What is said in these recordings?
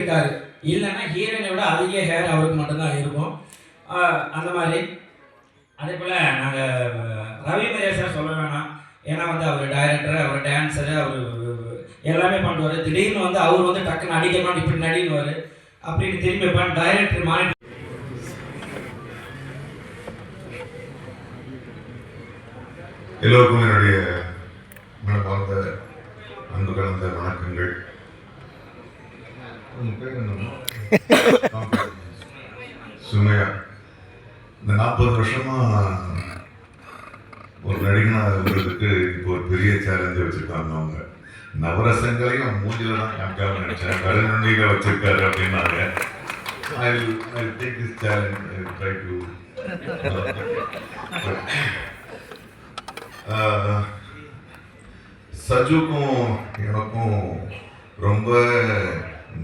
இருக்காரு. இல்லைன்னா ஹீரோயினை விட அதிக ஹேர் அவருக்கு மட்டும்தான் இருக்கும். அந்த மாதிரி அதே போல் நாங்கள் ரவி மகேஷ் சொல்ல வேணாம். ஏன்னா அவர் டைரக்டர், அவர் டான்ஸரு, அவர் எல்லாமே பண்ணுவார். திடீர்னு அவர் டக்குன்னு அடிக்கணும் இப்படி நடினுவார் அப்படின்னு திரும்பி வைப்பான். டைரக்டர் மாறி எல்லோருக்கும் என்னுடைய மனமார்ந்த அன்பு கலந்த வணக்கங்கள். சுமையா இந்த 40 வருஷமா ஒரு நடிகனா இருக்கிறதுக்கு இப்போ ஒரு பெரிய சேலஞ்சை வச்சிருக்காங்க. அவங்க நவரசங்களையும் மூஞ்சில தான் காமிக்காம நினைச்சேன், கருநுண்ணியில வச்சிருக்காரு அப்படின்னாங்க. I'll take this challenge. I'll try to சஜுக்கும் எனக்கும் ரொம்ப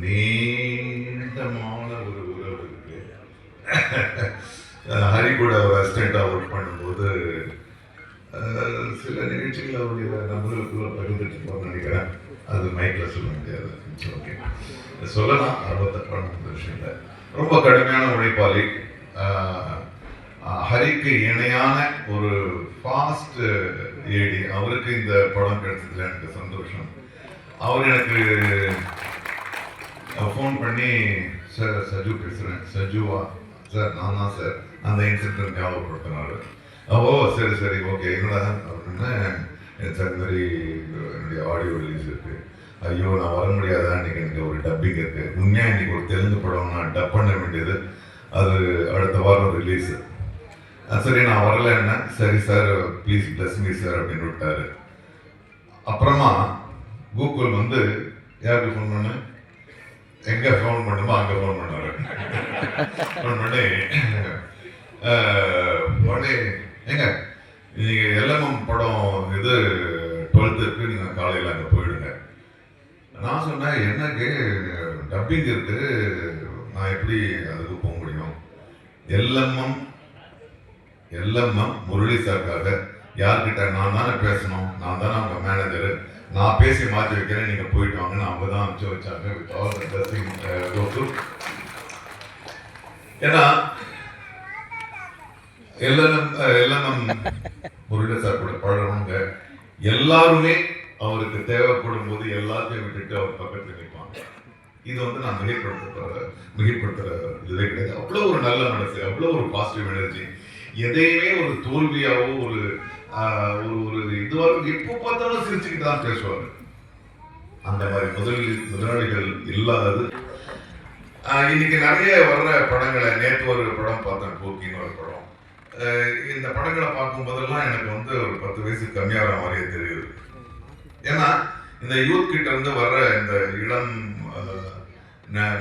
நீண்டமான ஒரு உறவு இருக்கு. ஹரி கூட அவர் அசிஸ்டண்டாக ஒர்க் பண்ணும்போது சில நிகழ்ச்சிகள் அவருடைய நம்பர்களுக்குள்ள பகிர்ந்துட்டு போகணும்னு நினைக்கிறேன். அது மைக்கில் சொல்ல முடியாது. ஓகே, சொல்லலாம். 68 விஷயத்துல ரொம்ப கடுமையான உழைப்பாளி. ஹரிக்கு இணையான ஒரு ஃபாஸ்ட் ஏடி. அவருக்கு இந்த படம் கிடைச்சதுல எனக்கு சந்தோஷம். அவர் எனக்கு ஃபோன் பண்ணி, சார் சஜு பேசுகிறேன். சஜுவா சார்? நான் தான் சார். அந்த இன்சிடென்ட் ஞாபகப்படுத்தினாரு. ஓ சரி சரி ஓகே என்னடா அப்படின்னா, சார் இந்த மாதிரி என்னுடைய ஆடியோ ரிலீஸ் இருக்குது. ஐயோ நான் வர முடியாதா, இன்றைக்கி எனக்கு ஒரு டப்பிங் இருக்குது. உண்மையாக இன்றைக்கி ஒரு தெலுங்கு படம் நான் டப் பண்ண வேண்டியது, அது அடுத்த வாரம் ரிலீஸு. சரி நான் வரல. என்ன சரி sir please plus me sir அப்படின்னு விட்டாரு. அப்புறமா கூகுள் யாருக்கு ஃபோன் பண்ண, எங்கே ஃபோன் பண்ணுமோ அங்கே ஃபோன் பண்ணாரு. ஃபோன் பண்ணி உடனே எங்க நீங்கள் எல்எம்எம் படம் இது 12th நீங்கள் காலையில் அங்கே போயிடுங்க. நான் சொன்னேன், எனக்கு டப்பிங் இருக்கு, நான் எப்படி அதுக்கு போக முடியும்? எல்எம்எம் முரளி சாருக்காக யார்கிட்ட? நான் தானே பேசணும், நான் தானே அவங்க மேனேஜரு, நான் பேசி மாற்றி வைக்கிறேன், நீங்கள் போயிட்டு வாங்கன்னு அவங்க தான் அனுப்பிச்சு வச்சாங்க. வித் ஆல் த பிளஸிங் கோசு. ஏன்னா எல்எம்எம் முரளி சார் கூட பழகிறவங்க எல்லாருமே அவருக்கு தேவைப்படும் போது எல்லாத்தையும் விட்டுட்டு அவர் பக்கத்தில் நிற்பாங்க. இது நான் மிகைப்படுத்துற இதுவே கிடையாது. அவ்வளோ ஒரு நல்ல மனசு, அவ்வளோ ஒரு பாசிட்டிவ் எனர்ஜி. எதையுமே ஒரு தோல்வியாவோ ஒரு ஒரு இதுவாக எப்போ பார்த்தாலும் சிரிச்சுக்கிட்டு தான் பேசுவார். அந்த மாதிரி முதலாளிகள் இல்லாதது. இன்னைக்கு நிறைய வர்ற படங்களை, நேற்று ஒரு படம் பார்த்தேன், போக்கின்னு ஒரு படம். இந்த படங்களை பார்க்கும் போதெல்லாம் எனக்கு ஒரு 10 வயசு கம்மியாகிற மாதிரியே தெரியுது. ஏன்னா இந்த யூத் கிட்ட வர்ற இந்த இளம்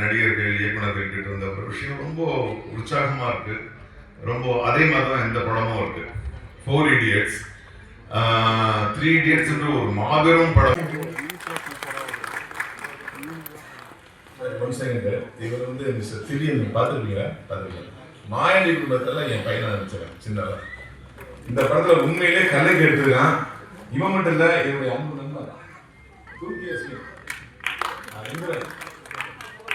நடிகர்கள், இயக்குநர்கள் கிட்ட இருந்த ஒரு விஷயம் ரொம்ப உற்சாகமா இருக்கு. ரொம்ப அதே மாதிரி தான் இந்த படமும் இருக்கு. 4 Idiots, 3 Idiots என்று ஒரு மாபெரும் படம். இவர் மிஸ்டர் திடீர் பார்த்துருக்கீங்க. மாயண்டி குடும்பத்தில் என் பையனை நினைச்சிருக்கேன் சின்னதா. இந்த படத்துல உண்மையிலே கலைக்கு எடுத்துருக்கான். இவன் மட்டும் இல்லை, என்னுடைய அன்பு நண்பர்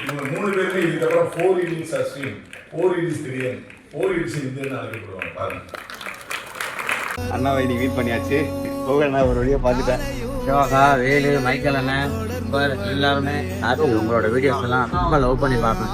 இவங்க 3 பேருமே இதுக்கப்புறம் 4 Idiots ஸ்ட்ரீம், 4 Idiots திடீர், 4 Idiots இதுன்னு அழைக்கப்படுவாங்க. பாருங்க, அண்ணாவை இன்னைக்கு மீட் பண்ணியாச்சு. போகண்ணா ஒரு வழியாக பார்த்துட்டேன். யோகா, வேலு, மைக்கேல் அண்ணன் எல்லாருமே உங்களோட வீடியோஸ் எல்லாம் ரொம்ப லவ் பண்ணி பார்ப்பேன்.